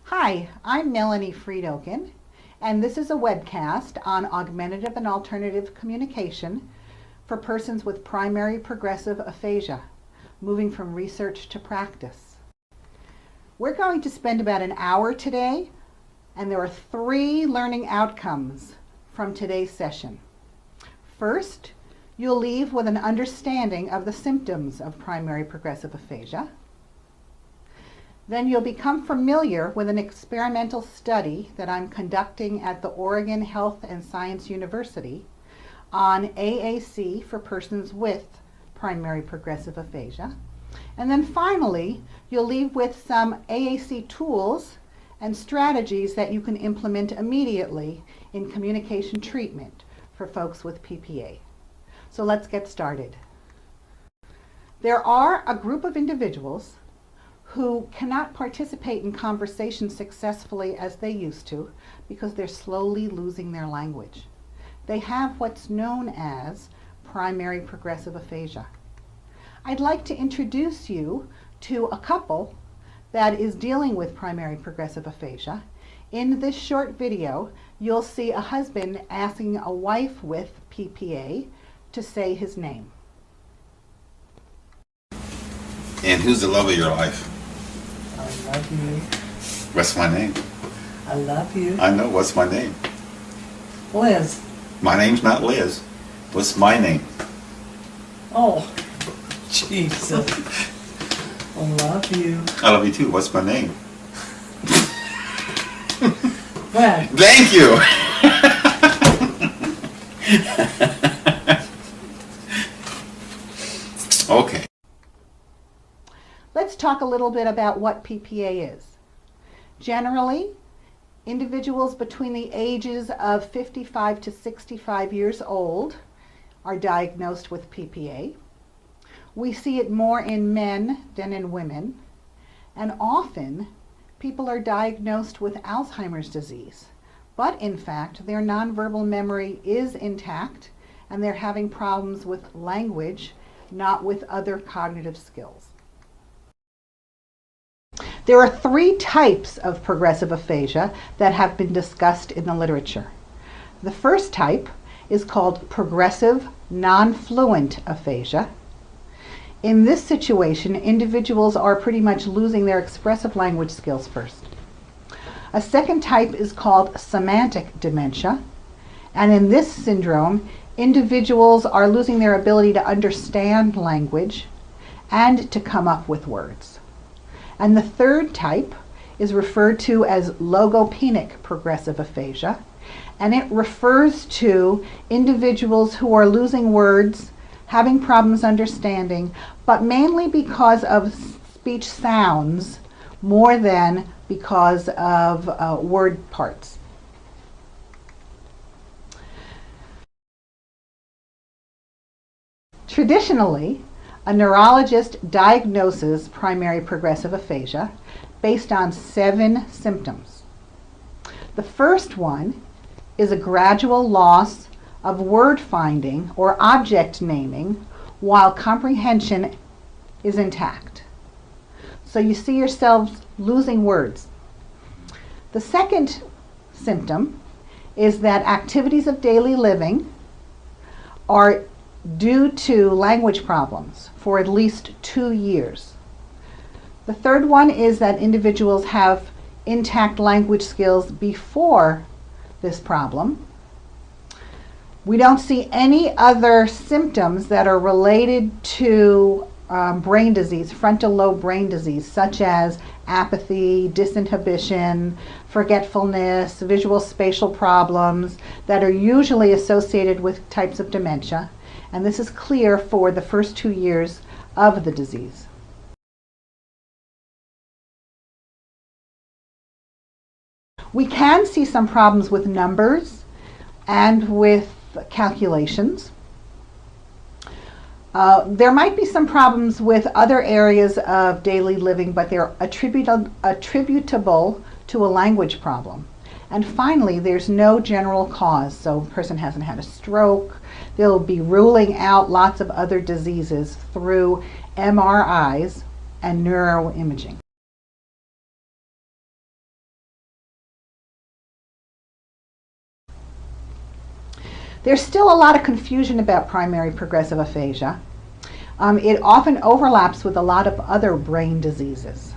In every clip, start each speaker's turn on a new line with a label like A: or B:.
A: Hi, I'm Melanie Fried-Oken, and this is a webcast on augmentative and alternative communication for persons with primary progressive aphasia, moving from research to practice. We're going to spend about an hour today, and there are 3 learning outcomes from today's session. First, you'll leave with an understanding of the symptoms of primary progressive aphasia. Then you'll become familiar with an experimental study that I'm conducting at the Oregon Health and Science University on AAC for persons with primary progressive aphasia. And then finally, you'll leave with some AAC tools and strategies that you can implement immediately in communication treatment for folks with PPA. So let's get started. There are a group of individuals who cannot participate in conversation successfully as they used to because they're slowly losing their language. They have what's known as primary progressive aphasia. I'd like to introduce you to a couple that is dealing with primary progressive aphasia. In this short video, you'll see a husband asking a wife with PPA to say his name.
B: And who's the love of your life?
C: I love you.
B: What's my name?
C: I love you.
B: I know. What's my name?
C: Liz.
B: My name's not Liz. What's my name?
C: Oh, Jesus. I love you.
B: I love you too. What's my name?
C: Brad.
B: Thank you. Okay.
A: Let's talk a little bit about what PPA is. Generally, individuals between the ages of 55 to 65 years old are diagnosed with PPA. We see it more in men than in women, and often people are diagnosed with Alzheimer's disease, but in fact their nonverbal memory is intact and they're having problems with language, not with other cognitive skills. There are 3 types of progressive aphasia that have been discussed in the literature. The first type is called progressive non-fluent aphasia. In this situation, individuals are pretty much losing their expressive language skills first. A second type is called semantic dementia, and in this syndrome, individuals are losing their ability to understand language and to come up with words. And the third type is referred to as logopenic progressive aphasia, and it refers to individuals who are losing words, having problems understanding, but mainly because of speech sounds more than because of word parts. Traditionally, a neurologist diagnoses primary progressive aphasia based on 7 symptoms. The first one is a gradual loss of word finding or object naming while comprehension is intact. So you see yourselves losing words. The second symptom is that activities of daily living are due to language problems for at least 2 years. The third one is that individuals have intact language skills before this problem. We don't see any other symptoms that are related to brain disease, frontal lobe brain disease, such as apathy, disinhibition, forgetfulness, visual spatial problems that are usually associated with types of dementia. And this is clear for the first 2 years of the disease. We can see some problems with numbers and with calculations. There might be some problems with other areas of daily living, but they're attributable to a language problem. And finally, there's no general cause, so a person hasn't had a stroke. They'll be ruling out lots of other diseases through MRIs and neuroimaging. There's still a lot of confusion about primary progressive aphasia. It often overlaps with a lot of other brain diseases.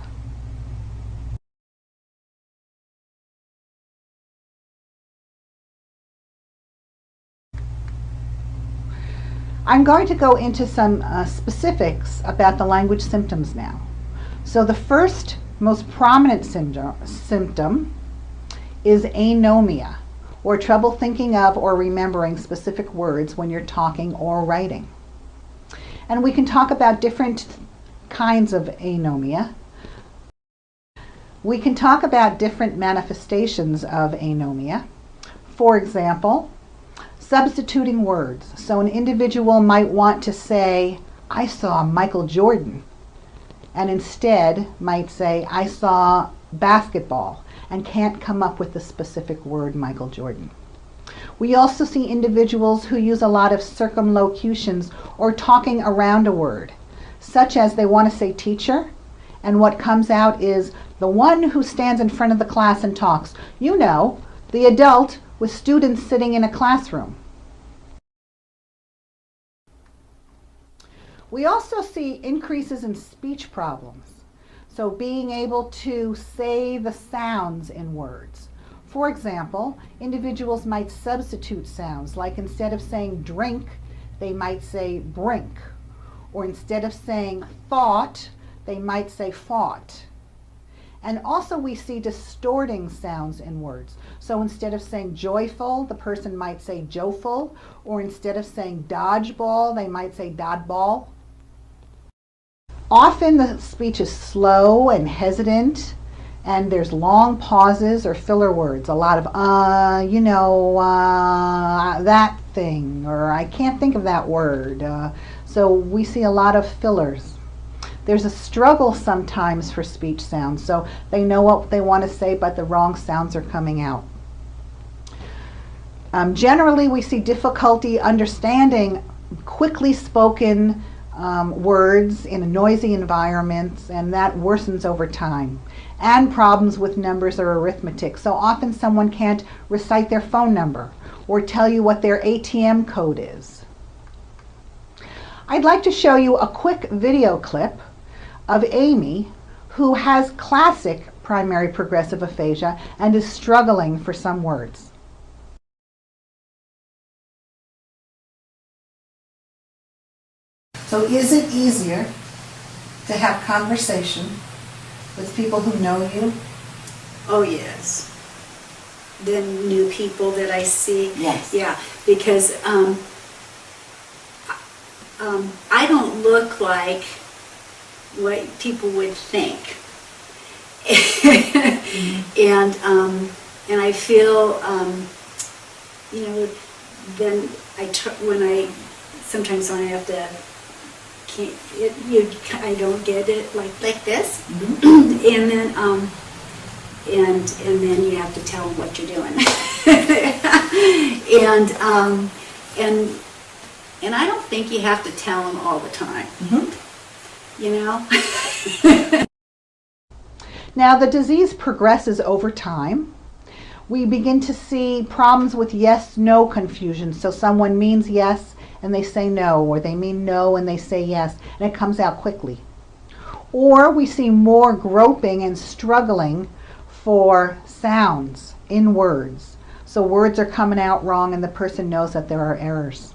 A: I'm going to go into some specifics about the language symptoms now. So the first most prominent symptom is anomia, or trouble thinking of or remembering specific words when you're talking or writing. And we can talk about different kinds of anomia. We can talk about different manifestations of anomia. For example, substituting words. So an individual might want to say, I saw Michael Jordan, and instead might say, I saw basketball, and can't come up with the specific word Michael Jordan. We also see individuals who use a lot of circumlocutions or talking around a word, such as they want to say teacher, and what comes out is the one who stands in front of the class and talks. You know, the adult with students sitting in a classroom. We also see increases in speech problems. So being able to say the sounds in words. For example, individuals might substitute sounds, like instead of saying drink, they might say brink. Or instead of saying thought, they might say fought. And also we see distorting sounds in words. So instead of saying joyful, the person might say joful, or instead of saying dodgeball, they might say dodball. Often the speech is slow and hesitant, and there's long pauses or filler words. A lot of, that thing, or I can't think of that word. So we see a lot of fillers. There's a struggle sometimes for speech sounds, so they know what they want to say, but the wrong sounds are coming out. Generally, we see difficulty understanding quickly spoken words in a noisy environment, and that worsens over time. And problems with numbers or arithmetic. So often someone can't recite their phone number or tell you what their ATM code is. I'd like to show you a quick video clip of Amy, who has classic primary progressive aphasia and is struggling for some words. So is it easier to have conversation with people who know you?
D: Oh, yes. The new people that I see.
A: Yes.
D: Yeah, because I don't look like what people would think. And I feel, then sometimes when I have to, I don't get it like this,
A: Mm-hmm.
D: and then you have to tell them what you're doing, and I don't think you have to tell them all the time,
A: Now the disease progresses over time. We begin to see problems with yes-no confusion. So someone means yes and they say no, or they mean no and they say yes, and it comes out quickly. Or we see more groping and struggling for sounds in words. So words are coming out wrong and the person knows that there are errors.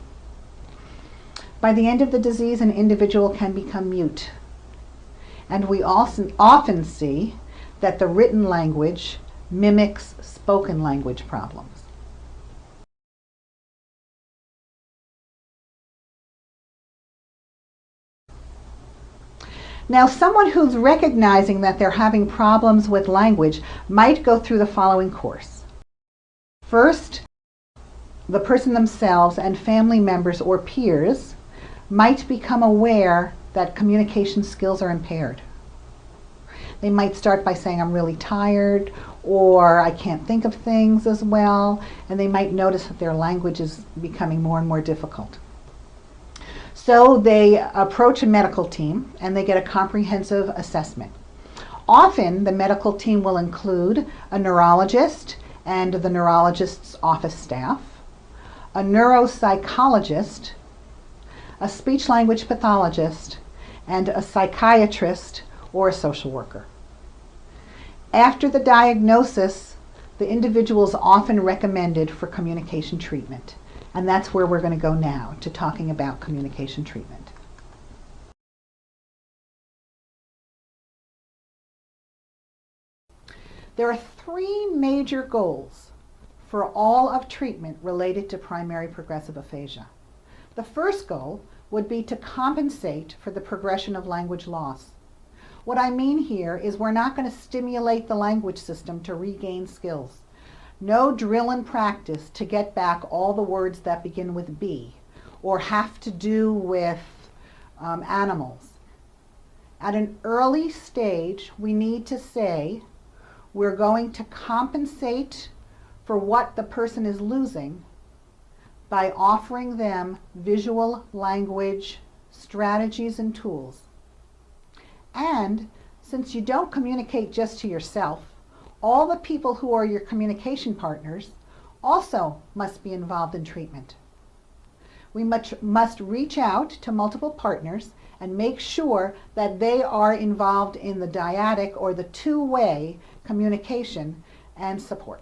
A: By the end of the disease, an individual can become mute. And we also often see that the written language mimics spoken language problems. Now, someone who's recognizing that they're having problems with language might go through the following course. First, the person themselves and family members or peers might become aware that communication skills are impaired. They might start by saying, I'm really tired, or I can't think of things as well, and they might notice that their language is becoming more and more difficult. So they approach a medical team and they get a comprehensive assessment. Often the medical team will include a neurologist and the neurologist's office staff, a neuropsychologist, a speech-language pathologist, and a psychiatrist or a social worker. After the diagnosis, the individual is often recommended for communication treatment. And that's where we're going to go now, to talking about communication treatment. There are three major goals for all of treatment related to primary progressive aphasia. The first goal would be to compensate for the progression of language loss. What I mean here is we're not going to stimulate the language system to regain skills. No drill and practice to get back all the words that begin with B or have to do with animals. At an early stage, we need to say we're going to compensate for what the person is losing by offering them visual language strategies and tools. And since you don't communicate just to yourself, all the people who are your communication partners also must be involved in treatment. We must reach out to multiple partners and make sure that they are involved in the dyadic or the two-way communication and support.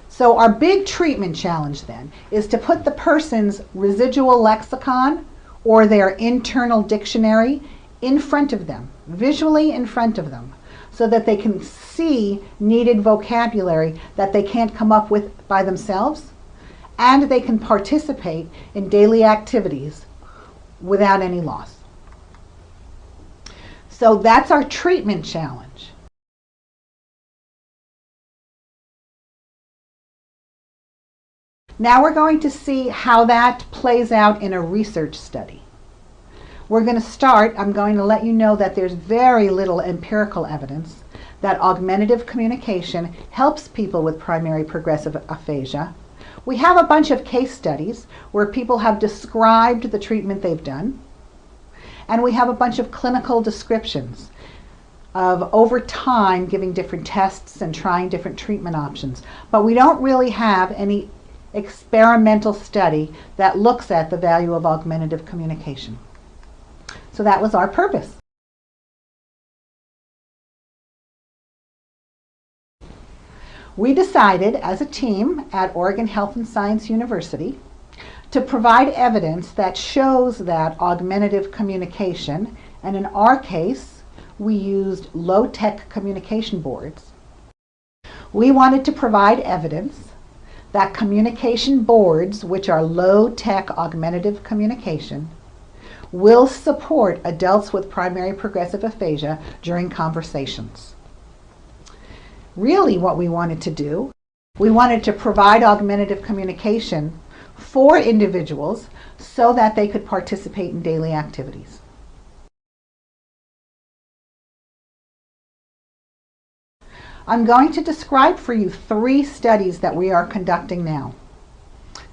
A: So our big treatment challenge then is to put the person's residual lexicon or their internal dictionary in front of them, visually in front of them, so that they can see needed vocabulary that they can't come up with by themselves, and they can participate in daily activities without any loss. So that's our treatment challenge. Now we're going to see how that plays out in a research study. We're going to start, I'm going to let you know that there's very little empirical evidence that augmentative communication helps people with primary progressive aphasia. We have a bunch of case studies where people have described the treatment they've done, and we have a bunch of clinical descriptions of over time giving different tests and trying different treatment options. But we don't really have any experimental study that looks at the value of augmentative communication. So that was our purpose. We decided as a team at Oregon Health and Science University to provide evidence that shows that augmentative communication, and in our case, we used low-tech communication boards. We wanted to provide evidence that communication boards, which are low-tech augmentative communication, will support adults with primary progressive aphasia during conversations. Really what we wanted to do, we wanted to provide augmentative communication for individuals so that they could participate in daily activities. I'm going to describe for you 3 studies that we are conducting now.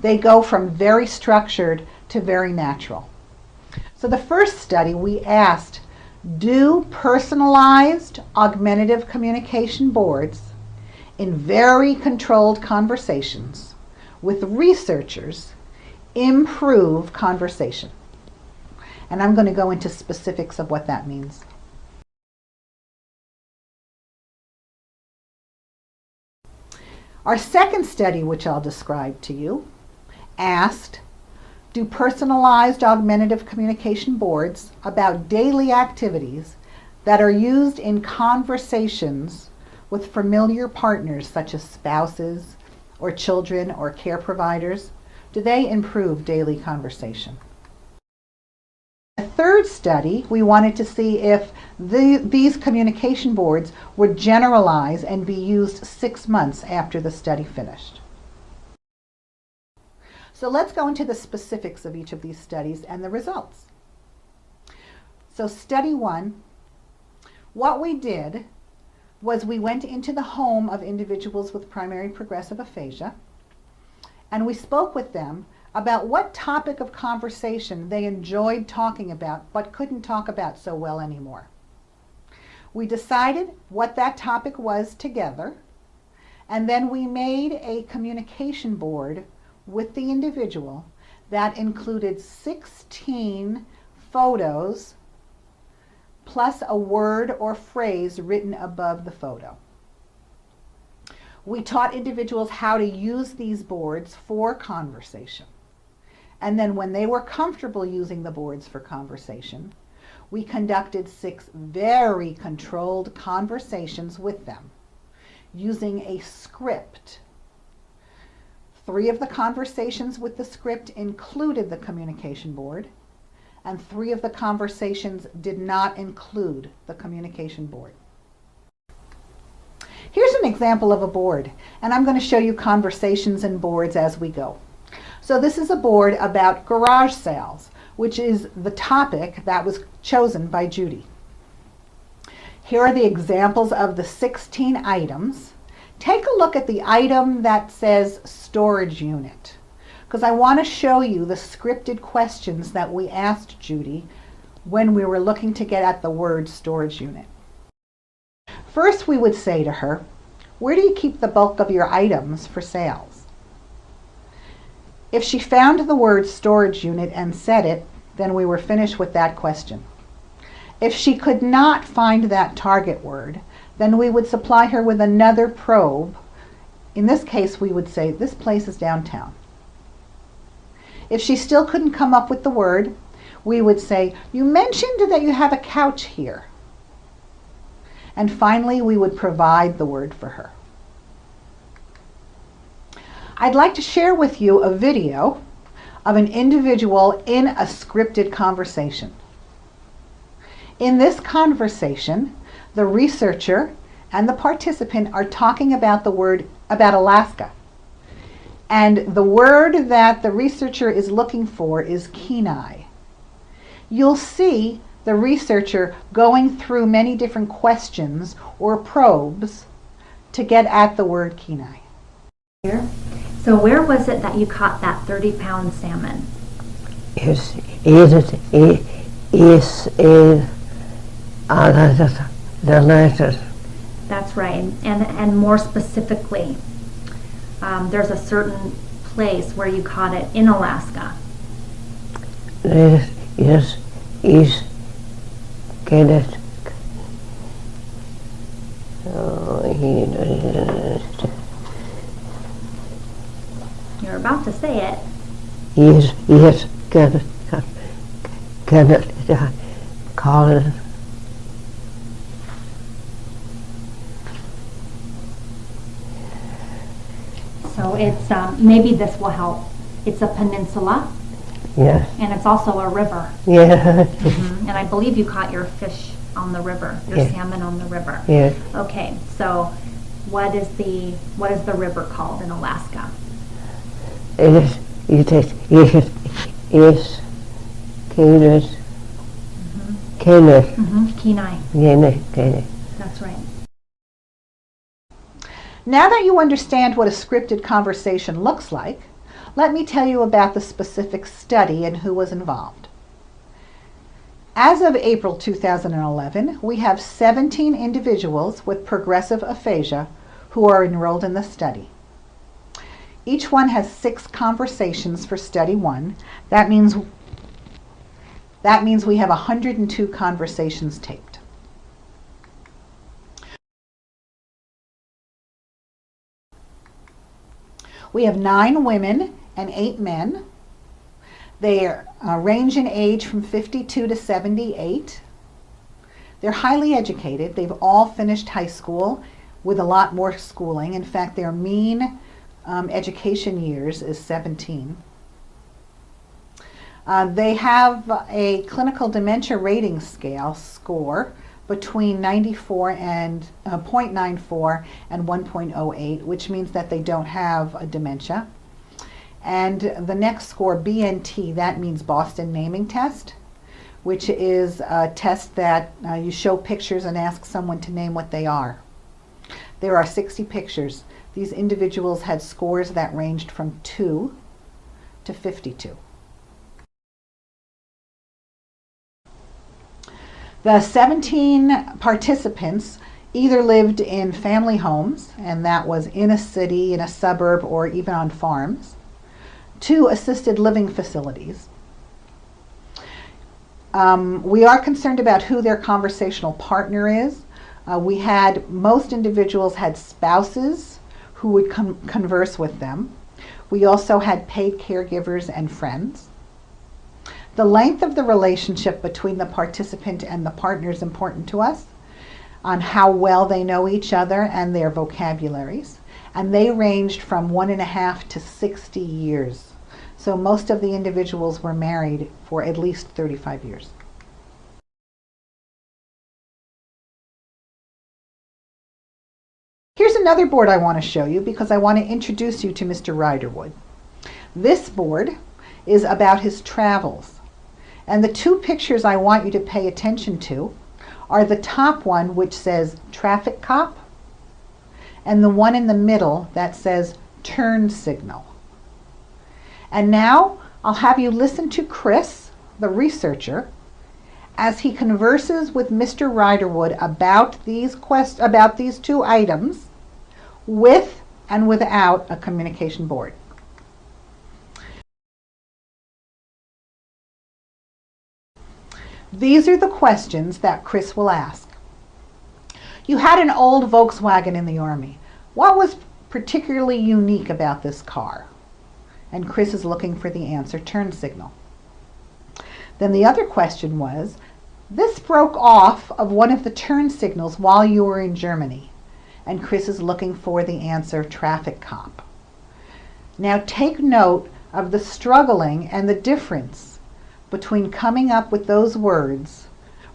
A: They go from very structured to very natural. So the first study, we asked, do personalized augmentative communication boards in very controlled conversations with researchers improve conversation? And I'm going to go into specifics of what that means. Our second study, which I'll describe to you, asked, do personalized augmentative communication boards about daily activities that are used in conversations with familiar partners such as spouses or children or care providers, do they improve daily conversation? The third study, we wanted to see if these communication boards would generalize and be used 6 months after the study finished. So let's go into the specifics of each of these studies and the results. So study 1, what we did was we went into the home of individuals with primary progressive aphasia, and we spoke with them about what topic of conversation they enjoyed talking about but couldn't talk about so well anymore. We decided what that topic was together, And then we made a communication board with the individual that included 16 photos plus a word or phrase written above the photo. We taught individuals how to use these boards for conversation. And then when they were comfortable using the boards for conversation, we conducted 6 very controlled conversations with them using a script. 3 of the conversations with the script included the communication board, and 3 of the conversations did not include the communication board. Here's an example of a board, and I'm going to show you conversations and boards as we go. So this is a board about garage sales, which is the topic that was chosen by Judy. Here are the examples of the 16 items. Take a look at the item that says storage unit, because I want to show you the scripted questions that we asked Judy when we were looking to get at the word storage unit. First, we would say to her, where do you keep the bulk of your items for sales? If she found the word storage unit and said it, then we were finished with that question. If she could not find that target word, then we would supply her with another probe. In this case, we would say, this place is downtown. If she still couldn't come up with the word, we would say, you mentioned that you have a couch here. And finally, we would provide the word for her. I'd like to share with you a video of an individual in a scripted conversation. In this conversation, the researcher and the participant are talking about about Alaska. And the word that the researcher is looking for is Kenai. You'll see the researcher going through many different questions or probes to get at the word Kenai.
E: So where was it that you caught that 30-pound salmon?
C: Is in the letters.
E: That's right. And more specifically, there's a certain place where you caught it in Alaska.
C: Yes, is get it.
E: You're about to say it.
C: Yes, get it, call it.
E: So it's, maybe this will help. It's a peninsula,
C: Yes,
E: and it's also a river.
C: yeah,
E: And I believe you caught your fish on the river, your
C: Yeah.
E: salmon on the river.
C: yeah.
E: Okay, so what is the river called in Alaska?
C: Is Kenneth,
E: Kenai.
C: Kenneth.
E: That's right.
A: Now that you understand what a scripted conversation looks like, let me tell you about the specific study and who was involved. As of April 2011, we have 17 individuals with progressive aphasia who are enrolled in the study. Each one has 6 conversations for study 1. That means we have 102 conversations taped. We have 9 women and 8 men. They range in age from 52 to 78. They're highly educated. They've all finished high school with a lot more schooling. In fact, their mean education years is 17. They have a clinical dementia rating scale score between 94 and 0.94 and 1.08, which means that they don't have a dementia. And the next score, BNT, that means Boston Naming Test, which is a test that you show pictures and ask someone to name what they are. There are 60 pictures. These individuals had scores that ranged from 2 to 52. The 17 participants either lived in family homes, and that was in a city, in a suburb, or even on farms, to assisted living facilities. We are concerned about who their conversational partner is. Most individuals had spouses who would converse with them. We also had paid caregivers and friends. The length of the relationship between the participant and the partner is important to us, on how well they know each other and their vocabularies. And they ranged from 1.5 to 60 years. So most of the individuals were married for at least 35 years. Here's another board I want to show you because I want to introduce you to Mr. Ryderwood. This board is about his travels. And the two pictures I want you to pay attention to are the top one, which says traffic cop, and the one in the middle that says turn signal. And now I'll have you listen to Chris, the researcher, as he converses with Mr. Ryderwood about these two items with and without a communication board. These are the questions that Chris will ask. You had an old Volkswagen in the Army. What was particularly unique about this car? And Chris is looking for the answer, turn signal. Then the other question was, this broke off of one of the turn signals while you were in Germany. And Chris is looking for the answer, traffic cop. Now take note of the struggling and the difference between coming up with those words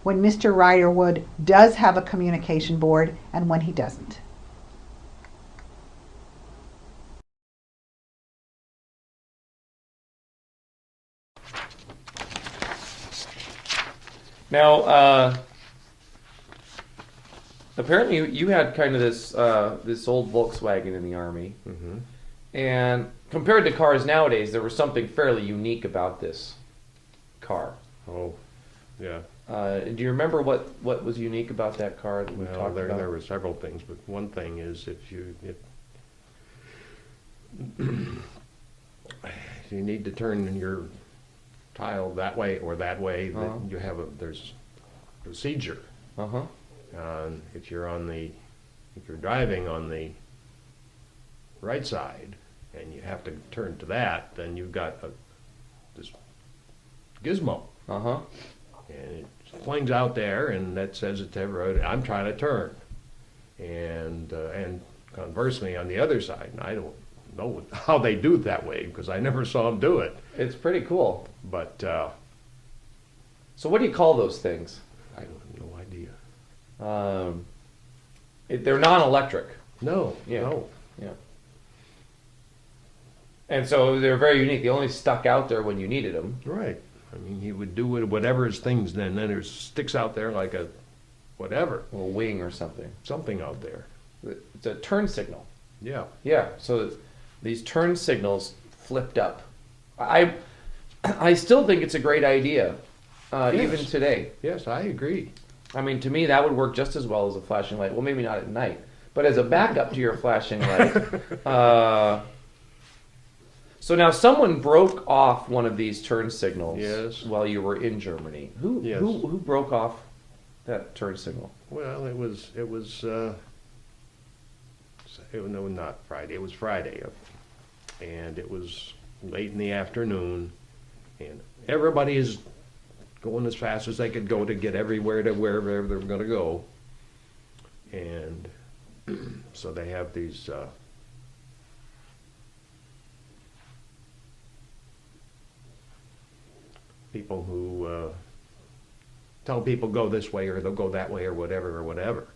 A: when Mr. Ryderwood does have a communication board and when he doesn't.
F: Now, apparently you had kind of this this old Volkswagen in the Army, and compared to cars nowadays, there was something fairly unique about this car.
G: Oh, yeah.
F: Do you remember what was unique about that car that we
G: Well,
F: talked about?
G: there were several things, but one thing is if you need to turn your tile that way or that way, then you have there's procedure.
F: Uh-huh.
G: If you're driving on the right side and you have to turn to that, then you've got this gizmo.
F: Uh-huh.
G: And it flings out there, and that says it to everybody, I'm trying to turn. And conversely, on the other side, and I don't know how they do it that way because I never saw them do it.
F: It's pretty cool.
G: But
F: So what do you call those things?
G: I have no idea.
F: They're non-electric.
G: No,
F: Yeah.
G: no.
F: Yeah. And so they're very unique. They only stuck out there when you needed them.
G: Right. I mean, he would do it, whatever his things, then it sticks out there like a whatever,
F: A wing or something.
G: something out there.
F: It's a turn signal.
G: Yeah.
F: Yeah. So these turn signals flipped up. I still think it's a great idea,
G: Yes.
F: even today.
G: Yes, I agree.
F: I mean, to me, that would work just as well as a flashing light. Well, maybe not at night, but as a backup to your flashing light. So now someone broke off one of these turn signals
G: Yes.
F: while you were in Germany.
G: Yes.
F: Who broke off that turn signal?
G: Well, it was no, not Friday. It was Friday, and it was late in the afternoon, and everybody is going as fast as they could go to get everywhere to wherever they were going to go, and so they have these people who tell people go this way or they'll go that way or whatever or whatever.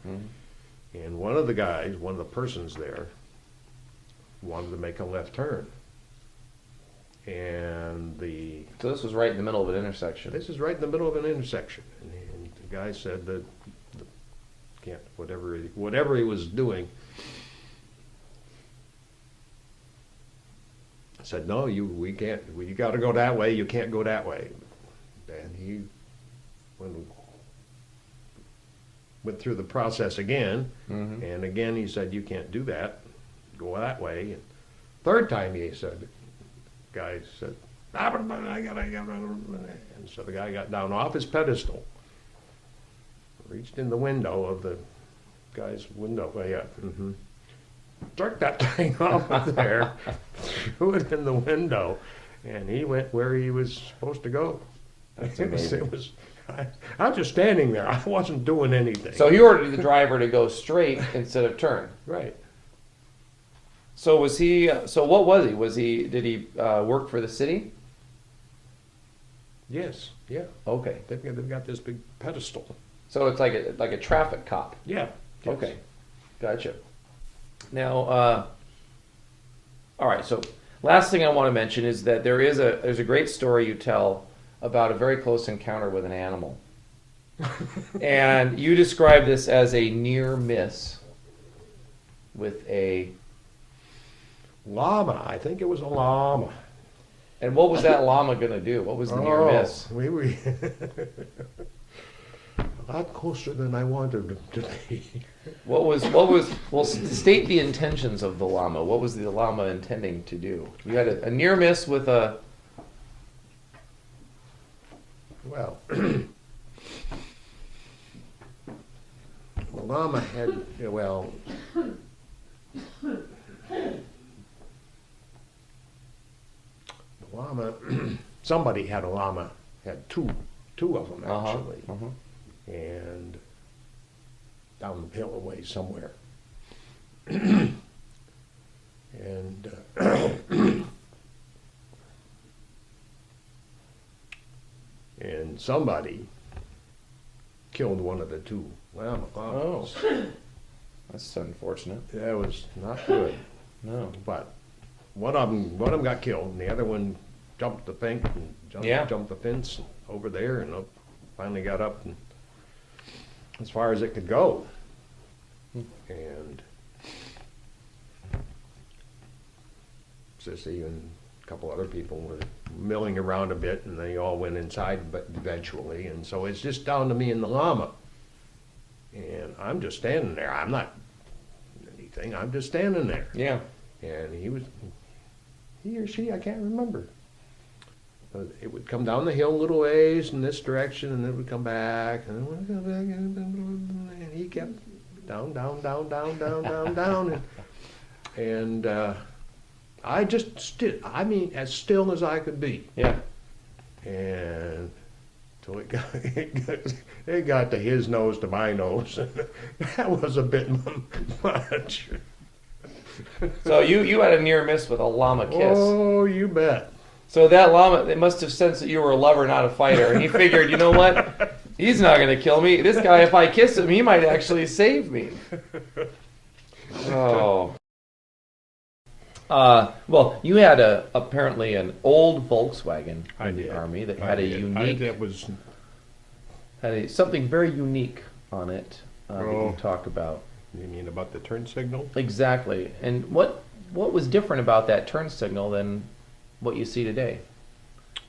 G: And one of the guys, one of the persons there, wanted to make a left turn. And
F: So this was right in the middle of an intersection.
G: this is right in the middle of an intersection. And the guy said that whatever he was doing, said, no, we got to go that way. You can't go that way. And he, when went through the process again,
F: Mhm.
G: and again he said, you can't do that, go that way. And third time he said, guy said, and so the guy got down off his pedestal, reached in the window of the guy's window, jerked that thing off of there, threw it in the window, and he went where he was supposed to go.
F: That's
G: It
F: amazing.
G: was, I was just standing there. I wasn't doing anything.
F: So he ordered the driver to go straight instead of turn.
G: Right.
F: So was he? So what was he? Was he? Did he work for the city?
G: Yes. Yeah.
F: Okay.
G: They've got this big pedestal.
F: So it's like a traffic cop.
G: Yeah. Yes.
F: Okay, gotcha. Now, all right. So last thing I want to mention is that there's a great story you tell about a very close encounter with an animal, and you describe this as a near miss with a.
G: Llama. I think it was a llama.
F: And what was that llama going to do? What was the near miss?
G: We were a lot closer than I wanted him to be.
F: What was well, state the intentions of the llama. What was the llama intending to do? You had a near miss with a.
G: Well, the llama had, well, the llama, somebody had a llama, had two of them actually, and down the hill away somewhere. And and somebody killed one of the two llamas.
F: Oh, that's unfortunate.
G: That was not good.
F: No.
G: But one of them got killed, and the other one jumped the fence and jumped the fence over there, and finally got up and as far as it could go. And Sissy and a couple other people were milling around a bit, and they all went inside, but eventually. And so it's just down to me and the llama, and I'm just standing there. I'm not anything. I'm just standing there.
F: Yeah.
G: And he or she, I can't remember. It would come down the hill a little ways in this direction, and then it would come back, and then it would come back, and he kept down, and I just stood. I mean, as still as I could be.
F: Yeah.
G: And so it got to his nose to my nose, and that was a bit much.
F: So you had a near miss with a llama kiss.
G: Oh, you bet.
F: So that llama, it must have sensed that you were a lover, not a fighter, and he figured, you know what? He's not going to kill me. This guy, if I kiss him, he might actually save me. Oh. Well, you had apparently an old Volkswagen in the Army that had a unique, something very unique on it that you talk about.
G: You mean about the turn signal?
F: Exactly. And what was different about that turn signal than what you see today?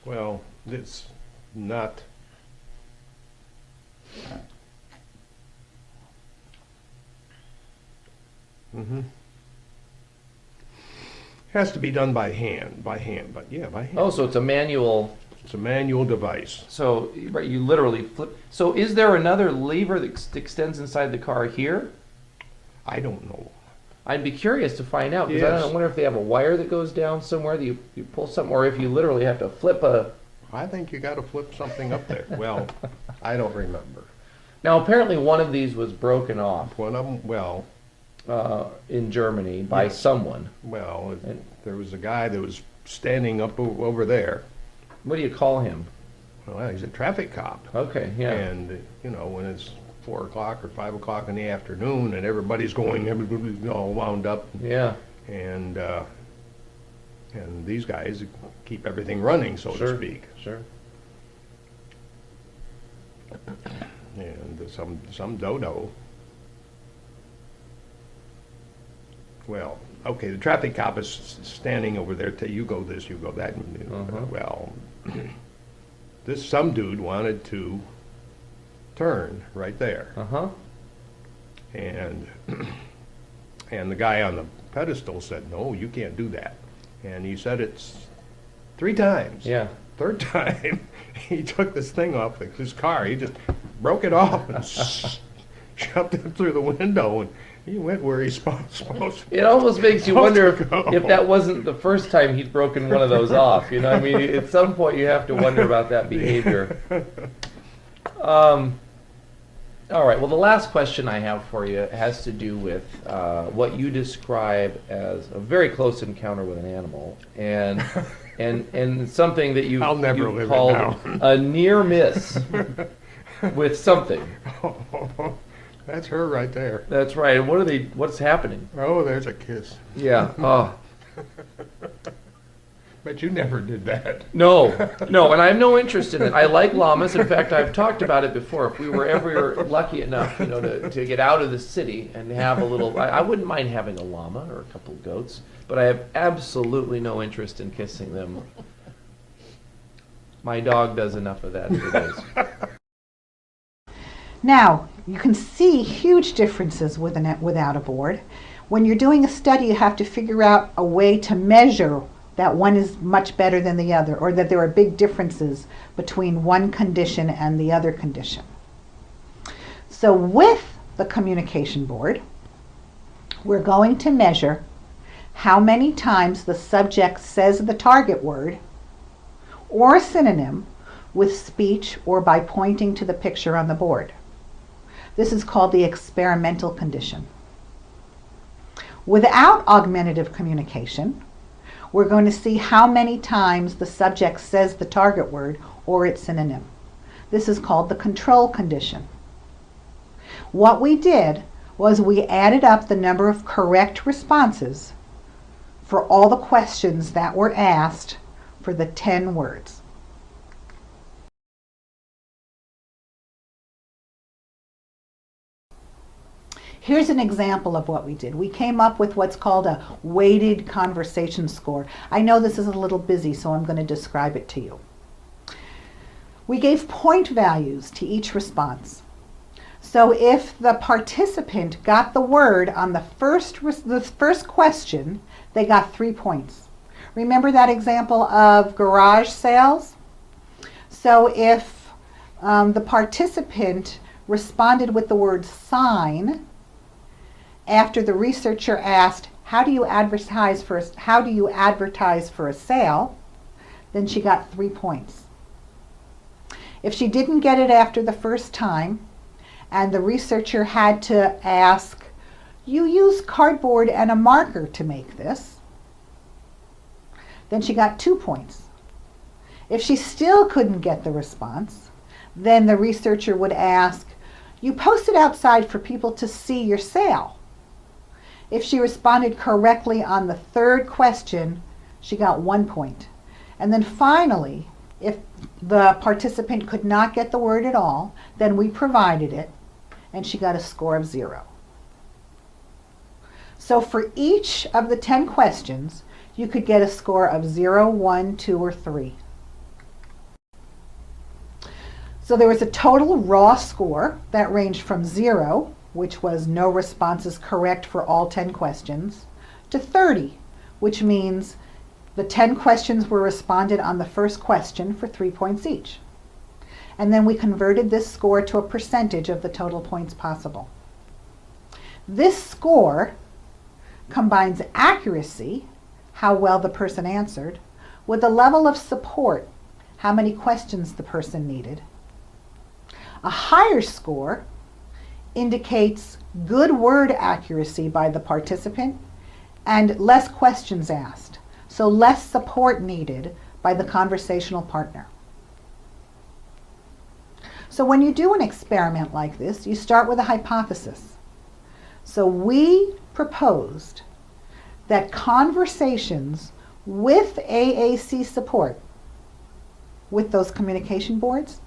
G: Well, it's not. Has to be done by hand, but yeah, by hand.
F: Oh, so it's a manual.
G: It's a manual device.
F: So right, you literally flip. So is there another lever that extends inside the car here?
G: I don't know.
F: I'd be curious to find out because
G: Yes.
F: I wonder if they have a wire that goes down somewhere that you pull something, or if you literally have to flip a.
G: I think you got to flip something up there. Well, I don't remember.
F: Now apparently one of these was broken off
G: One of them, well,
F: in Germany by
G: Yes.
F: someone.
G: there was a guy that was standing up over there.
F: What do you call him?
G: Well, he's a traffic cop.
F: Okay, yeah.
G: And, when it's 4 o'clock or 5 o'clock in the afternoon and everybody's all wound up.
F: Yeah.
G: And these guys keep everything running, so to speak.
F: Sure.
G: And some dodo. Well, okay, the traffic cop is standing over there, you go this, you go that. Well, some dude wanted to turn right there.
F: Uh-huh.
G: And and the guy on the pedestal said, "No, you can't do that." And he said it's 3 times.
F: Yeah.
G: Third time, he took this thing off his car. He just broke it off and shoved it through the window, and he went where he's supposed to.
F: It almost makes you wonder
G: to go.
F: if that wasn't the first time he'd broken one of those off. You know, I mean, at some point you have to wonder about that behavior. All right. Well, the last question I have for you has to do with what you describe as a very close encounter with an animal, and something that you
G: I'll never live it
F: called
G: down.
F: a near miss with something.
G: That's her right there.
F: That's right. And what's happening?
G: Oh, there's a kiss.
F: Yeah. Oh.
G: But you never did that.
F: No, and I have no interest in it. I like llamas. In fact, I've talked about it before. If we were ever lucky enough, you know, to get out of the city and have a little, I wouldn't mind having a llama or a couple of goats, but I have absolutely no interest in kissing them. My dog does enough of that as it is.
A: Now, you can see huge differences with without a board. When you're doing a study, you have to figure out a way to measure that one is much better than the other, or that there are big differences between one condition and the other condition. So with the communication board, we're going to measure how many times the subject says the target word or a synonym with speech or by pointing to the picture on the board. This is called the experimental condition. Without augmentative communication, we're going to see how many times the subject says the target word or its synonym. This is called the control condition. What we did was we added up the number of correct responses for all the questions that were asked for the 10 words. Here's an example of what we did. We came up with what's called a weighted conversation score. I know this is a little busy, so I'm going to describe it to you. We gave point values to each response. So if the participant got the word on the first question, they got 3 points. Remember that example of garage sales? So if the participant responded with the word sign, after the researcher asked, how do you advertise for a sale? Then she got 3 points. If she didn't get it after the first time, and the researcher had to ask, you use cardboard and a marker to make this, then she got 2 points. If she still couldn't get the response, then the researcher would ask, you posted outside for people to see your sale. If she responded correctly on the third question, she got 1 point. And then finally, if the participant could not get the word at all, then we provided it, and she got a score of 0. So for each of the 10 questions, you could get a score of 0, 1, 2, or 3. So there was a total raw score that ranged from 0, which was no responses correct for all 10 questions, to 30, which means the 10 questions were responded on the first question for 3 points each. And then we converted this score to a percentage of the total points possible. This score combines accuracy, how well the person answered, with the level of support, how many questions the person needed. A higher score indicates good word accuracy by the participant and less questions asked, so less support needed by the conversational partner. So when you do an experiment like this, you start with a hypothesis. So we proposed that conversations with AAC support, with those communication boards,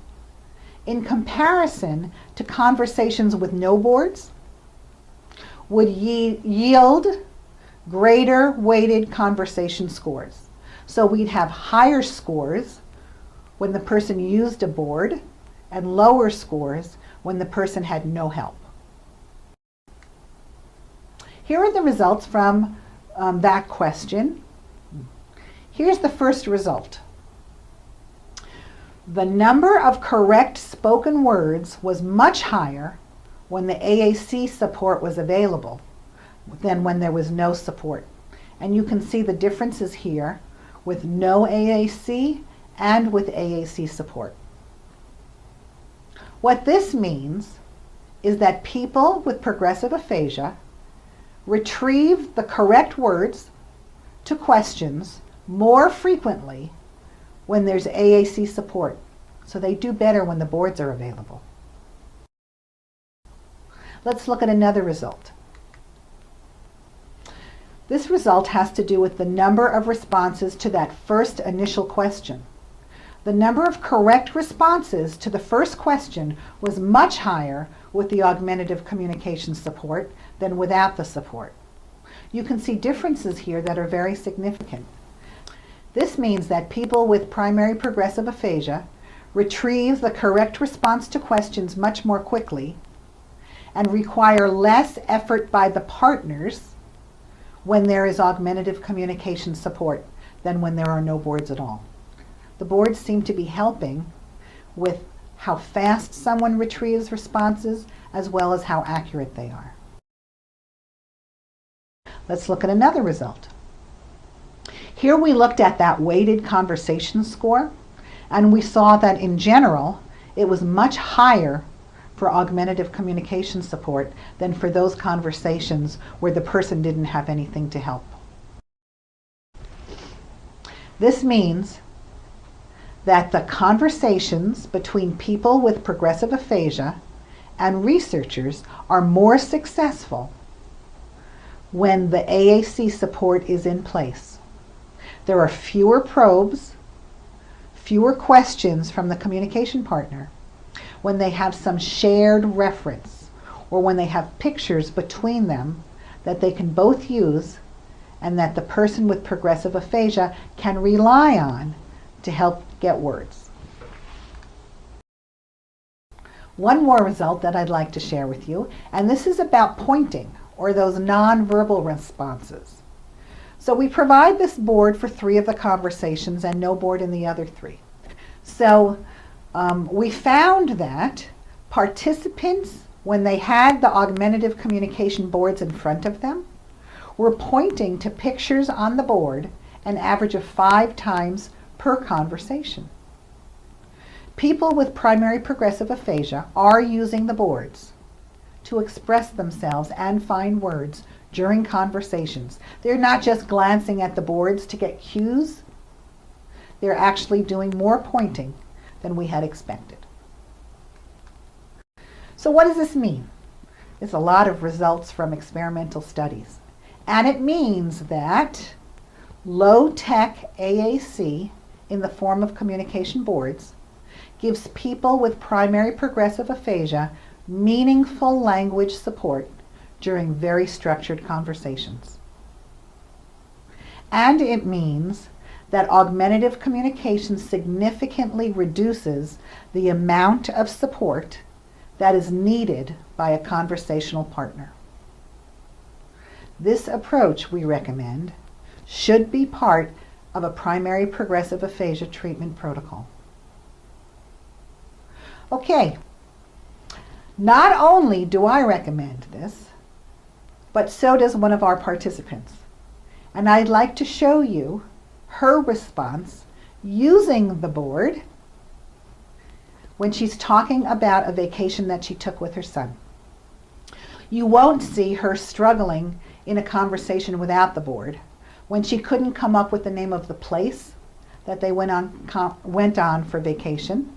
A: in comparison to conversations with no boards, would yield greater weighted conversation scores. So we'd have higher scores when the person used a board and lower scores when the person had no help. Here are the results from that question. Here's the first result. The number of correct spoken words was much higher when the AAC support was available than when there was no support. And you can see the differences here with no AAC and with AAC support. What this means is that people with progressive aphasia retrieve the correct words to questions more frequently when there's AAC support. So they do better when the boards are available. Let's look at another result. This result has to do with the number of responses to that first initial question. The number of correct responses to the first question was much higher with the augmentative communication support than without the support. You can see differences here that are very significant. This means that people with primary progressive aphasia retrieve the correct response to questions much more quickly and require less effort by the partners when there is augmentative communication support than when there are no boards at all. The boards seem to be helping with how fast someone retrieves responses as well as how accurate they are. Let's look at another result. Here we looked at that weighted conversation score, and we saw that in general it was much higher for augmentative communication support than for those conversations where the person didn't have anything to help. This means that the conversations between people with progressive aphasia and researchers are more successful when the AAC support is in place. There are fewer probes, fewer questions from the communication partner when they have some shared reference or when they have pictures between them that they can both use and that the person with progressive aphasia can rely on to help get words. One more result that I'd like to share with you, and this is about pointing, or those nonverbal responses. So we provide this board for 3 of the conversations and no board in the other 3. So we found that participants, when they had the augmentative communication boards in front of them, were pointing to pictures on the board an average of 5 times per conversation. People with primary progressive aphasia are using the boards to express themselves and find words during conversations. They're not just glancing at the boards to get cues. They're actually doing more pointing than we had expected. So what does this mean? It's a lot of results from experimental studies. And it means that low-tech AAC in the form of communication boards gives people with primary progressive aphasia meaningful language support during very structured conversations. And it means that augmentative communication significantly reduces the amount of support that is needed by a conversational partner. This approach, we recommend, should be part of a primary progressive aphasia treatment protocol. Okay, not only do I recommend this, but so does one of our participants. And I'd like to show you her response using the board when she's talking about a vacation that she took with her son. You won't see her struggling in a conversation without the board when she couldn't come up with the name of the place that they went on for vacation,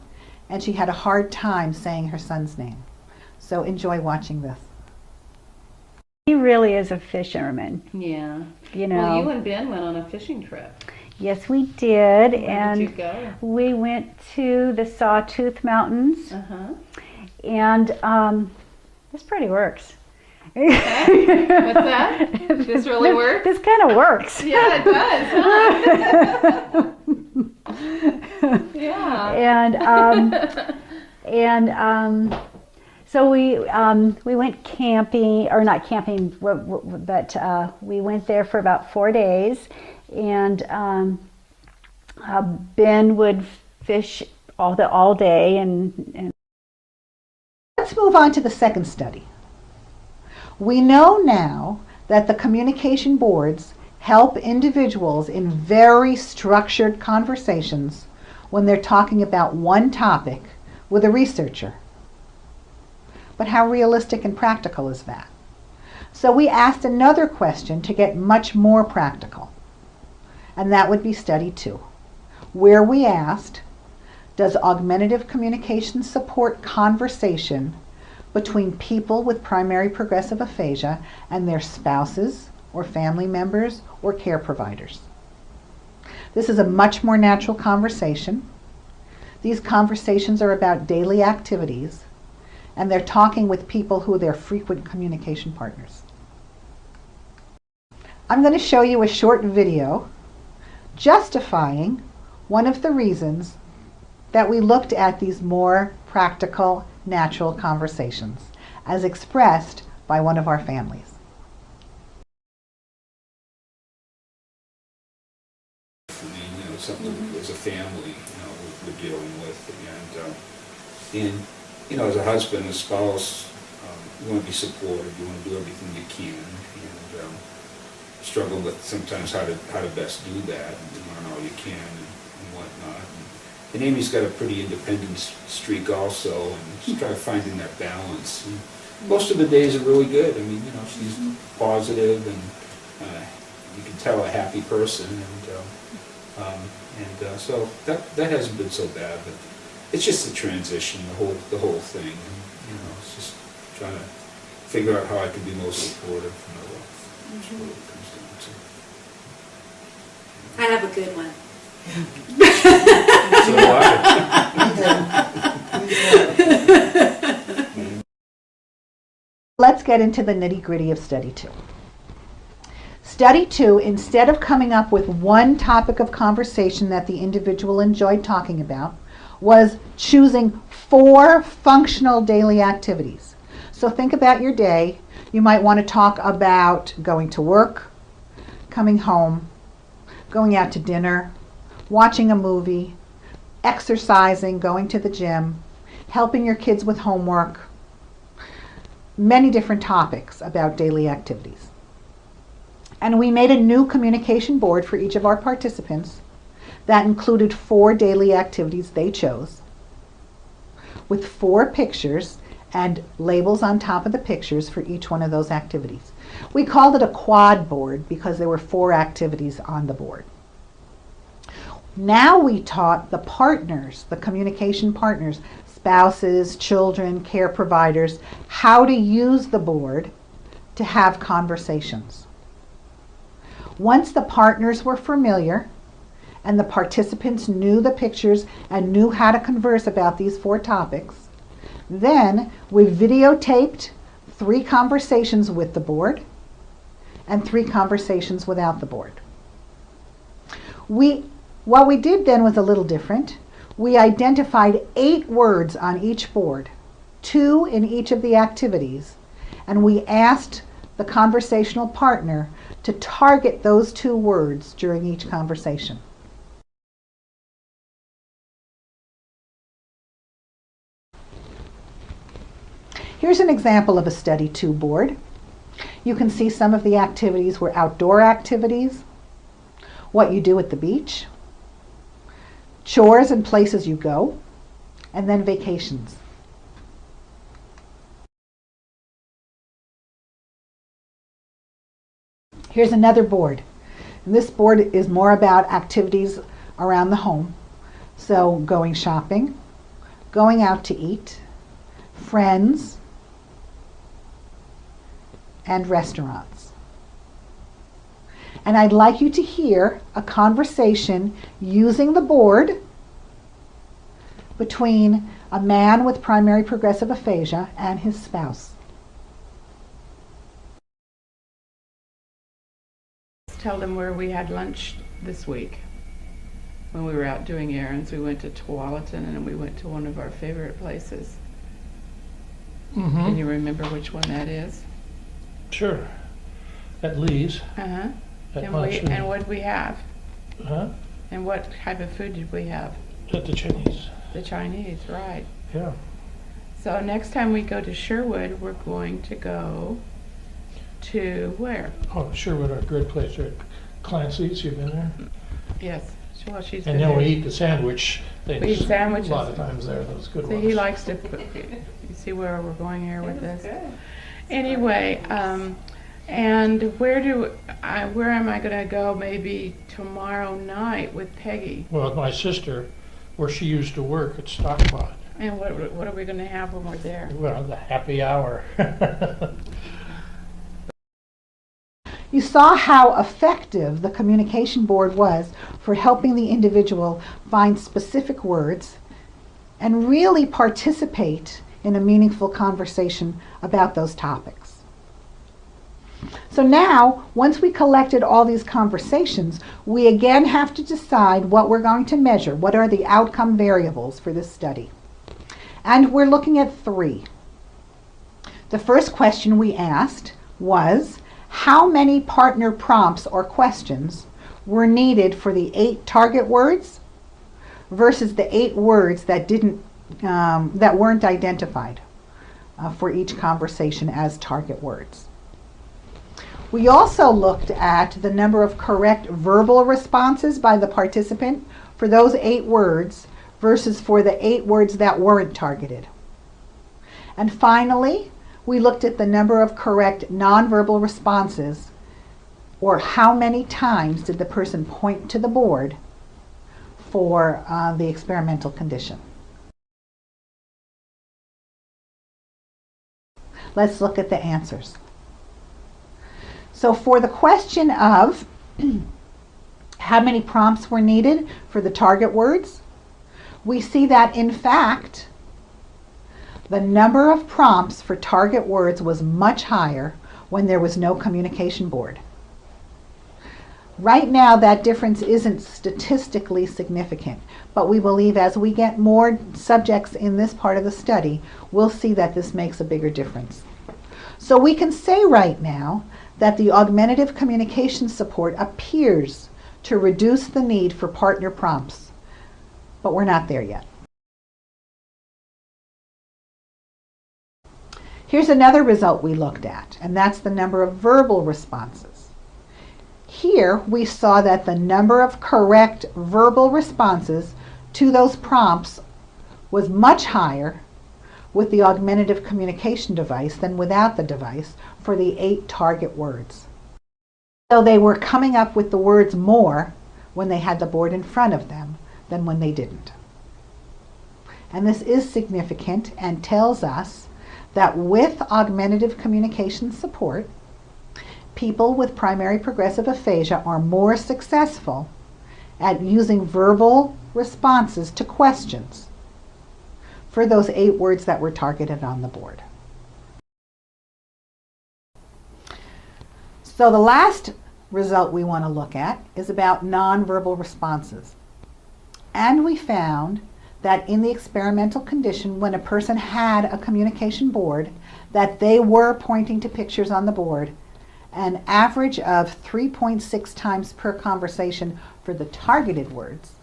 A: and she had a hard time saying her son's name. So enjoy watching this.
H: He really is a fisherman.
I: Yeah.
H: You know.
I: Well, you and Ben went on a fishing trip.
H: Yes, we did.
I: Where
H: and
I: did you go?
H: We went to the Sawtooth Mountains.
I: Uh-huh.
H: And this pretty works.
I: Okay. What's that? This really works?
H: This kind of works.
I: Yeah, it does. Huh? Yeah.
H: And So we went camping, or not camping, but we went there for about 4 days, and Ben would fish all day, and
A: Let's move on to the second study. We know now that the communication boards help individuals in very structured conversations when they're talking about one topic with a researcher. But how realistic and practical is that? So we asked another question to get much more practical, and that would be study 2, where we asked, does augmentative communication support conversation between people with primary progressive aphasia and their spouses or family members or care providers? This is a much more natural conversation. These conversations are about daily activities, and they're talking with people who are their frequent communication partners. I'm going to show you a short video justifying one of the reasons that we looked at these more practical, natural conversations as expressed by one of our families.
J: Something as a family, we're dealing with, and as a husband, a spouse, you want to be supportive, you want to do everything you can, and struggle with sometimes how to best do that, and you learn all you can and whatnot. And Amy's got a pretty independent streak also, and she's trying to finding that balance. And most of the days are really good. She's positive, and you can tell a happy person, and so that hasn't been so bad. But it's just the transition, the whole thing. It's just trying to figure out how I can be most supportive. That's what it comes down to.
D: I have a good one.
J: So do I.
A: Let's get into the nitty-gritty of study 2. Study 2, instead of coming up with one topic of conversation that the individual enjoyed talking about, was choosing 4 functional daily activities. So think about your day. You might want to talk about going to work, coming home, going out to dinner, watching a movie, exercising, going to the gym, helping your kids with homework, many different topics about daily activities. And we made a new communication board for each of our participants that included 4 daily activities they chose, with 4 pictures and labels on top of the pictures for each one of those activities. We called it a quad board because there were 4 activities on the board. Now we taught the partners, the communication partners, spouses, children, care providers, how to use the board to have conversations. Once the partners were familiar and the participants knew the pictures and knew how to converse about these 4 topics, then we videotaped 3 conversations with the board and 3 conversations without the board. What we did then was a little different. We identified 8 words on each board, 2 in each of the activities, and we asked the conversational partner to target those 2 words during each conversation. Here's an example of a study 2 board. You can see some of the activities were outdoor activities, what you do at the beach, chores and places you go, and then vacations. Here's another board. And this board is more about activities around the home. So going shopping, going out to eat, friends, and restaurants. And I'd like you to hear a conversation using the board between a man with primary progressive aphasia and his spouse.
I: Tell them where we had lunch this week. When we were out doing errands, we went to Tualatin and we went to one of our favorite places. Can you remember which one that is?
K: Sure. At Lee's.
I: Uh-huh.
K: At
I: And
K: Monsoon.
I: what did we have?
K: Huh?
I: And what type of food did we have?
K: At the Chinese.
I: The Chinese, right.
K: Yeah.
I: So next time we go to Sherwood, we're going to go to where?
K: Oh, Sherwood, a great place. There. Clancy's, you've been there?
I: Yes. Well, she's
K: And
I: been
K: then we
I: there.
K: eat the sandwich things.
I: We eat sandwiches.
K: A lot of times there, those good
I: So
K: ones.
I: he likes to put, you see where we're going here with this? Anyway, and where am I gonna go maybe tomorrow night with Peggy?
K: Well, my sister, where she used to work at Stockpot.
I: And what are we gonna have when we're there?
K: Well, the happy hour.
A: You saw how effective the communication board was for helping the individual find specific words and really participate in a meaningful conversation about those topics. So now, once we collected all these conversations, we again have to decide what we're going to measure. What are the outcome variables for this study? And we're looking at 3. The first question we asked was, how many partner prompts or questions were needed for the 8 target words versus the 8 words that weren't identified for each conversation as target words. We also looked at the number of correct verbal responses by the participant for those 8 words versus for the 8 words that weren't targeted. And finally, we looked at the number of correct nonverbal responses, or how many times did the person point to the board for the experimental condition. Let's look at the answers. So for the question of how many prompts were needed for the target words, we see that in fact the number of prompts for target words was much higher when there was no communication board. Right now that difference isn't statistically significant, but we believe as we get more subjects in this part of the study, we'll see that this makes a bigger difference. So we can say right now that the augmentative communication support appears to reduce the need for partner prompts, but we're not there yet. Here's another result we looked at, and that's the number of verbal responses. Here we saw that the number of correct verbal responses to those prompts was much higher with the augmentative communication device than without the device for the 8 target words. So they were coming up with the words more when they had the board in front of them than when they didn't. And this is significant and tells us that with augmentative communication support, people with primary progressive aphasia are more successful at using verbal responses to questions for those 8 words that were targeted on the board. So the last result we want to look at is about nonverbal responses. And we found that in the experimental condition, when a person had a communication board, that they were pointing to pictures on the board, an average of 3.6 times per conversation for the targeted words,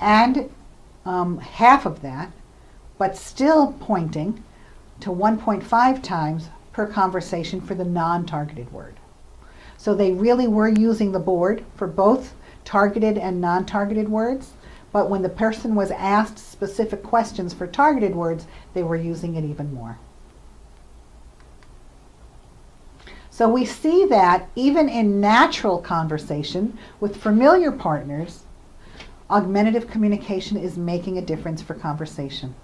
A: and half of that, but still pointing to 1.5 times per conversation for the non-targeted word. So they really were using the board for both targeted and non-targeted words, but when the person was asked specific questions for targeted words, they were using it even more. So we see that even in natural conversation with familiar partners, augmentative communication is making a difference for conversation.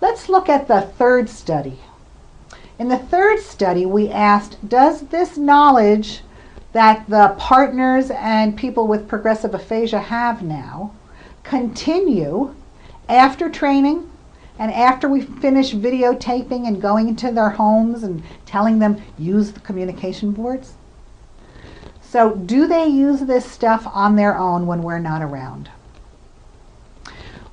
A: Let's look at the third study. In the third study, we asked, does this knowledge that the partners and people with progressive aphasia have now continue after training and after we finish videotaping and going into their homes and telling them use the communication boards? So do they use this stuff on their own when we're not around?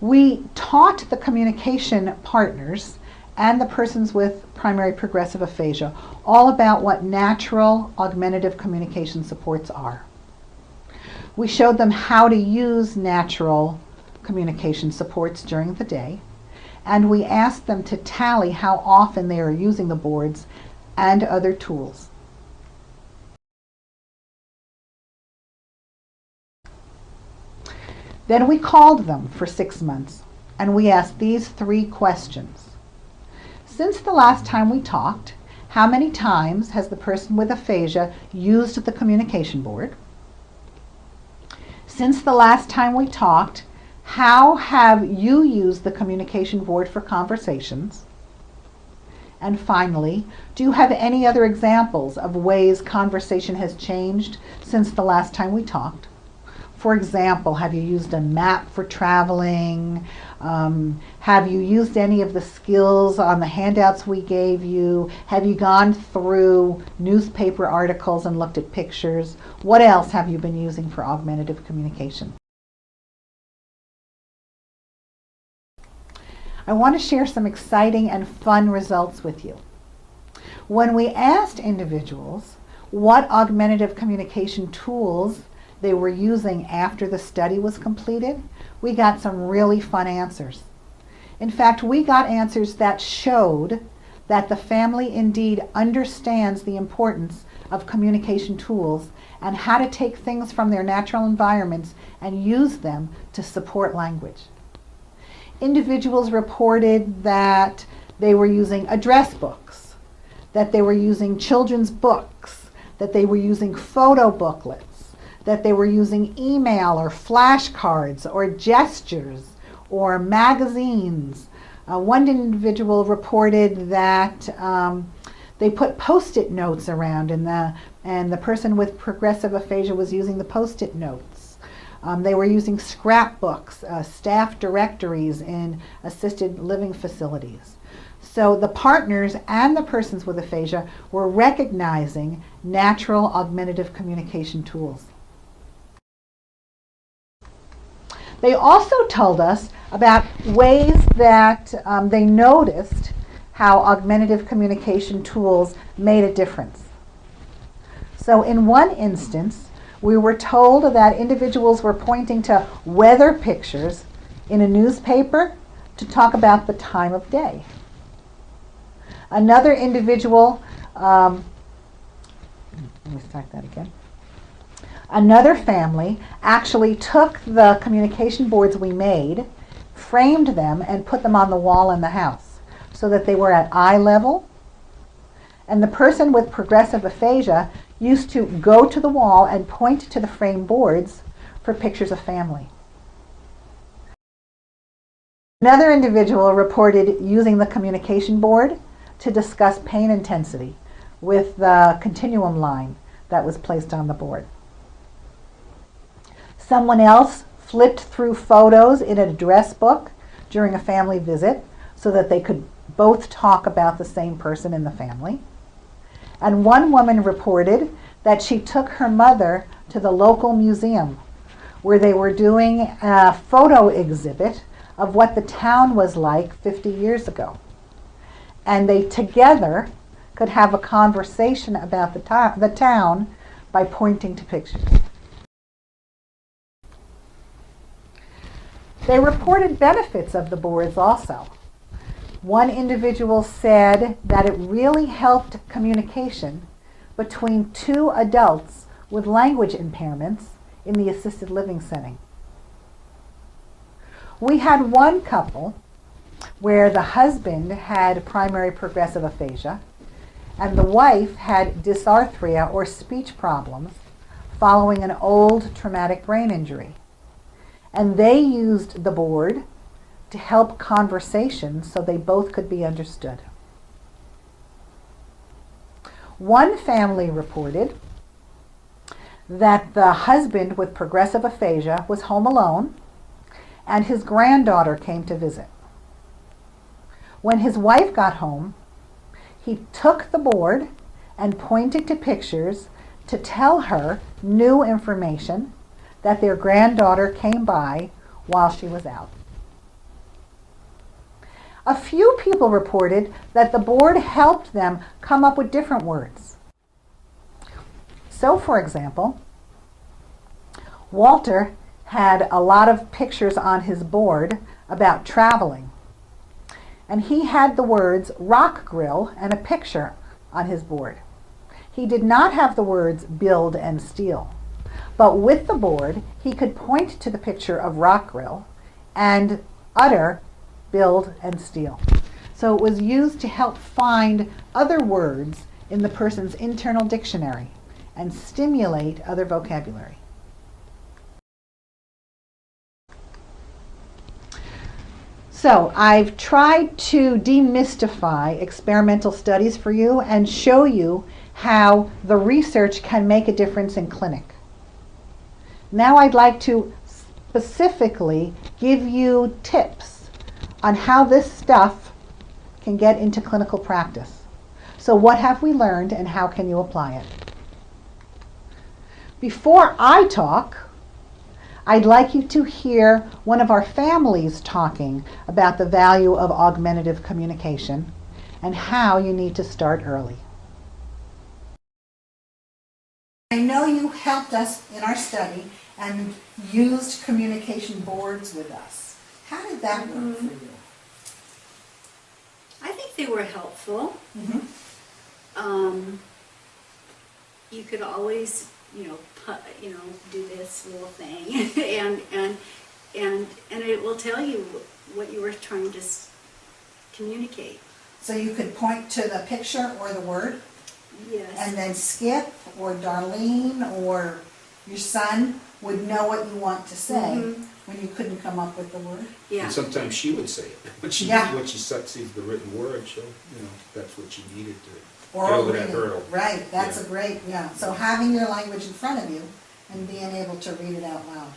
A: We taught the communication partners and the persons with primary progressive aphasia all about what natural augmentative communication supports are. We showed them how to use natural communication supports during the day, and we asked them to tally how often they are using the boards and other tools. Then we called them for 6 months, and we asked these 3 questions. Since the last time we talked, how many times has the person with aphasia used the communication board? Since the last time we talked, how have you used the communication board for conversations? And finally, do you have any other examples of ways conversation has changed since the last time we talked? For example, have you used a map for traveling? Have you used any of the skills on the handouts we gave you? Have you gone through newspaper articles and looked at pictures? What else have you been using for augmentative communication? I want to share some exciting and fun results with you. When we asked individuals what augmentative communication tools they were using after the study was completed, we got some really fun answers. In fact, we got answers that showed that the family indeed understands the importance of communication tools and how to take things from their natural environments and use them to support language. Individuals reported that they were using address books, that they were using children's books, that they were using photo booklets, that they were using email or flashcards or gestures or magazines. One individual reported that they put Post-it notes around, and the person with progressive aphasia was using the Post-it notes. They were using scrapbooks, staff directories in assisted living facilities. So the partners and the persons with aphasia were recognizing natural augmentative communication tools. They also told us about ways that they noticed how augmentative communication tools made a difference. So in one instance, we were told that individuals were pointing to weather pictures in a newspaper to talk about the time of day. Another individual, let me start that again. Another family actually took the communication boards we made, framed them, and put them on the wall in the house so that they were at eye level. And the person with progressive aphasia used to go to the wall and point to the frame boards for pictures of family. Another individual reported using the communication board to discuss pain intensity with the continuum line that was placed on the board. Someone else flipped through photos in an address book during a family visit so that they could both talk about the same person in the family. And one woman reported that she took her mother to the local museum where they were doing a photo exhibit of what the town was like 50 years ago. And they together could have a conversation about the town by pointing to pictures. They reported benefits of the boards also. One individual said that it really helped communication between 2 adults with language impairments in the assisted living setting. We had one couple where the husband had primary progressive aphasia and the wife had dysarthria or speech problems following an old traumatic brain injury. And they used the board to help conversation so they both could be understood. One family reported that the husband with progressive aphasia was home alone and his granddaughter came to visit. When his wife got home, he took the board and pointed to pictures to tell her new information that their granddaughter came by while she was out. A few people reported that the board helped them come up with different words. So, for example, Walter had a lot of pictures on his board about traveling. And he had the words rock grill and a picture on his board. He did not have the words build and steel. But with the board, he could point to the picture of rock grill and utter build and steel. So it was used to help find other words in the person's internal dictionary and stimulate other vocabulary. So I've tried to demystify experimental studies for you and show you how the research can make a difference in clinic. Now I'd like to specifically give you tips on how this stuff can get into clinical practice. So what have we learned and how can you apply it? Before I talk, I'd like you to hear one of our families talking about the value of augmentative communication and how you need to start early. I know you helped us in our study and used communication boards with us. How did that work for you?
D: I think they were helpful. You could always, do this little thing, and it will tell you what you were trying to communicate.
A: So you could point to the picture or the word,
D: Yes.
A: and then Skip or Darlene or your son would know what you want to say when you couldn't come up with the word.
D: Yeah.
J: And sometimes she would say it. When she sees the written word, she'll, that's what she needed to
A: Or
J: get over
A: reading.
J: that hurdle.
A: Right, that's
J: Yeah.
A: a great, So having your language in front of you and being able to read it out loud.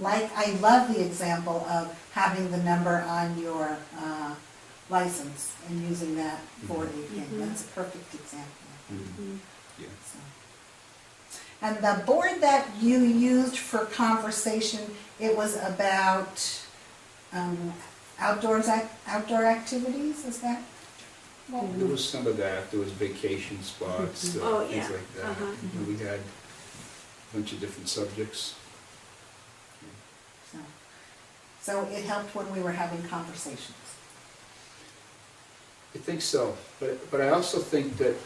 A: Like, I love the example of having the number on your license and using that for anything. That's a perfect example.
J: Yeah.
A: So. And the board that you used for conversation, it was about outdoor activities, is that?
J: There was some of that. There was vacation spots, things like that. We had a bunch of different subjects.
A: So it helped when we were having conversations.
J: I think so, but I also think that,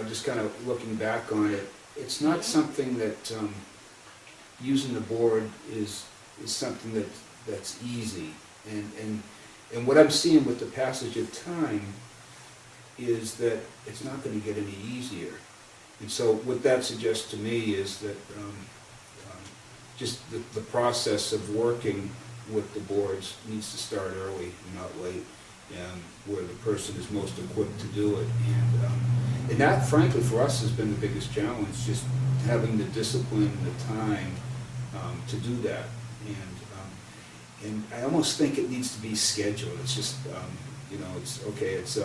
J: just kind of looking back on it, it's not something that using the board is something that's easy. And what I'm seeing with the passage of time is that it's not going to get any easier. And so what that suggests to me is that just the process of working with the boards needs to start early and not late, where the person is most equipped to do it. And that, frankly, for us has been the biggest challenge, just having the discipline and the time to do that. And I almost think it needs to be scheduled. It's just, it's okay, it's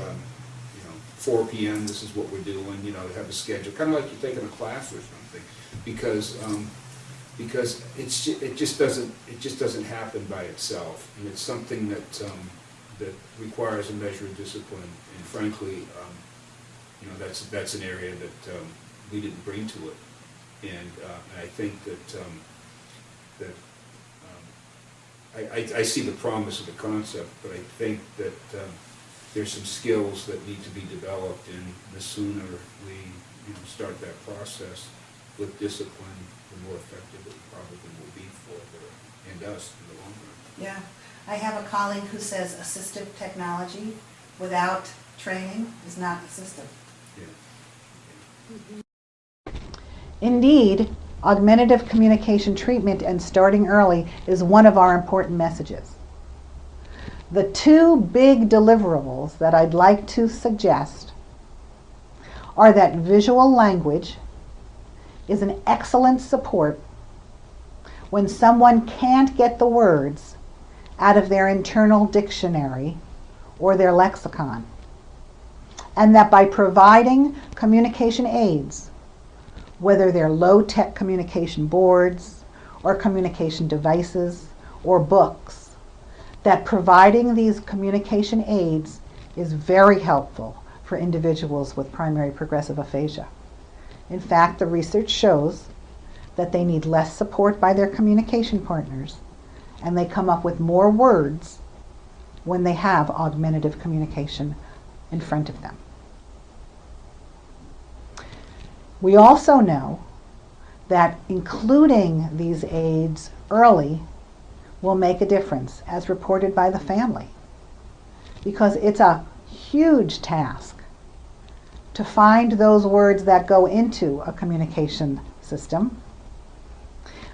J: 4 p.m., this is what we're doing, have a schedule, kind of like you're taking a class or something, because it just doesn't happen by itself, and it's something that requires a measure of discipline. And frankly, that's an area that we didn't bring to it, and I think that I see the promise of the concept, but I think that there's some skills that need to be developed, and the sooner we start that process with discipline, the more effective it probably will be for her and us in the long run.
A: Yeah. I have a colleague who says assistive technology without training is not assistive.
J: Yeah.
A: Indeed, augmentative communication treatment and starting early is one of our important messages. The two big deliverables that I'd like to suggest are that visual language is an excellent support when someone can't get the words out of their internal dictionary or their lexicon, and that by providing communication aids, whether they're low-tech communication boards or communication devices or books, that providing these communication aids is very helpful for individuals with primary progressive aphasia. In fact, the research shows that they need less support by their communication partners, and they come up with more words when they have augmentative communication in front of them. We also know that including these aids early will make a difference, as reported by the family, because it's a huge task to find those words that go into a communication system,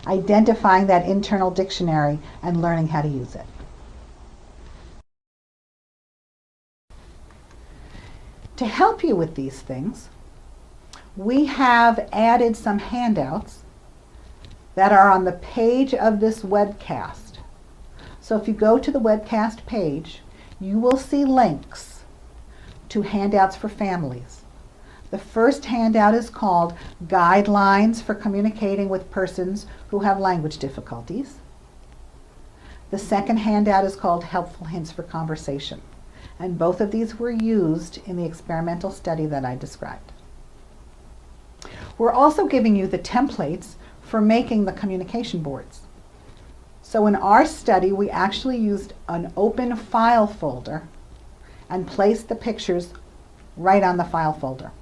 A: identifying that internal dictionary, and learning how to use it. To help you with these things, we have added some handouts that are on the page of this webcast. So if you go to the webcast page, you will see links to handouts for families. The first handout is called Guidelines for Communicating with Persons Who Have Language Difficulties. The second handout is called Helpful Hints for Conversation. And both of these were used in the experimental study that I described. We're also giving you the templates for making the communication boards. So in our study, we actually used an open file folder and placed the pictures right on the file folder.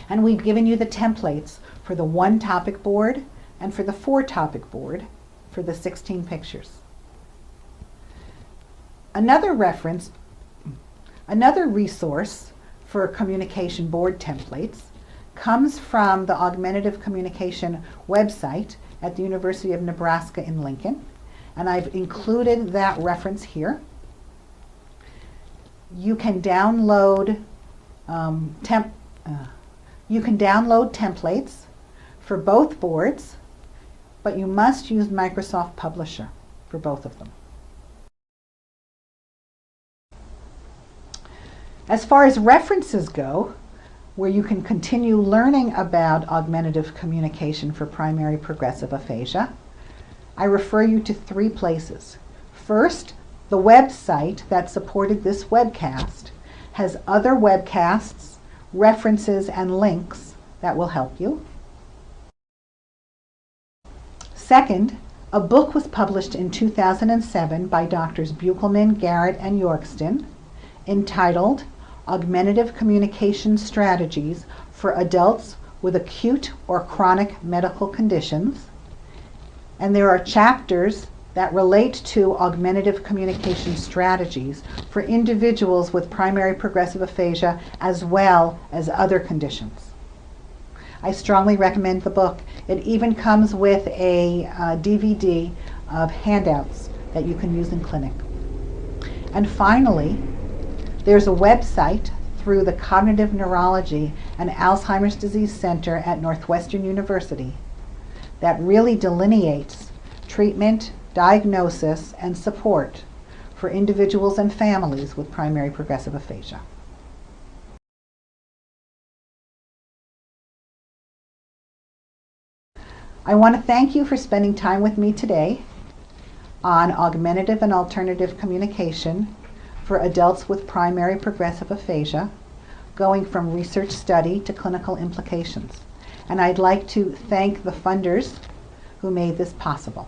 A: And we've given you the templates for the 1-topic board and for the 4-topic board for the 16 pictures. Another resource for communication board templates comes from the Augmentative Communication website at the University of Nebraska in Lincoln, and I've included that reference here. You can download templates for both boards, but you must use Microsoft Publisher for both of them. As far as references go, where you can continue learning about augmentative communication for primary progressive aphasia, I refer you to 3 places. First, the website that supported this webcast has other webcasts, references, and links that will help you. Second, a book was published in 2007 by Drs. Buchelman, Garrett, and Yorkston entitled Augmentative Communication Strategies for Adults with Acute or Chronic Medical Conditions. And there are chapters that relate to augmentative communication strategies for individuals with primary progressive aphasia as well as other conditions. I strongly recommend the book. It even comes with a DVD of handouts that you can use in clinic. And finally, there's a website through the Cognitive Neurology and Alzheimer's Disease Center at Northwestern University that really delineates treatment, diagnosis, and support for individuals and families with primary progressive aphasia. I want to thank you for spending time with me today on augmentative and alternative communication for adults with primary progressive aphasia, going from research study to clinical implications. And I'd like to thank the funders who made this possible.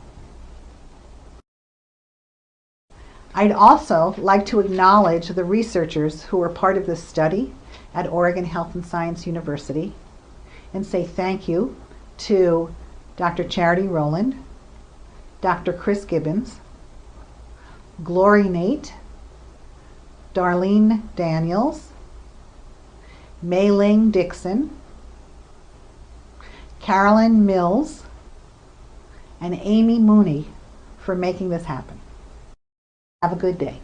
A: I'd also like to acknowledge the researchers who were part of this study at Oregon Health and Science University and say thank you to Dr. Charity Rowland, Dr. Chris Gibbons, Glory Nate, Darlene Daniels, Mei-Ling Dixon, Carolyn Mills, and Amy Mooney for making this happen. Have a good day.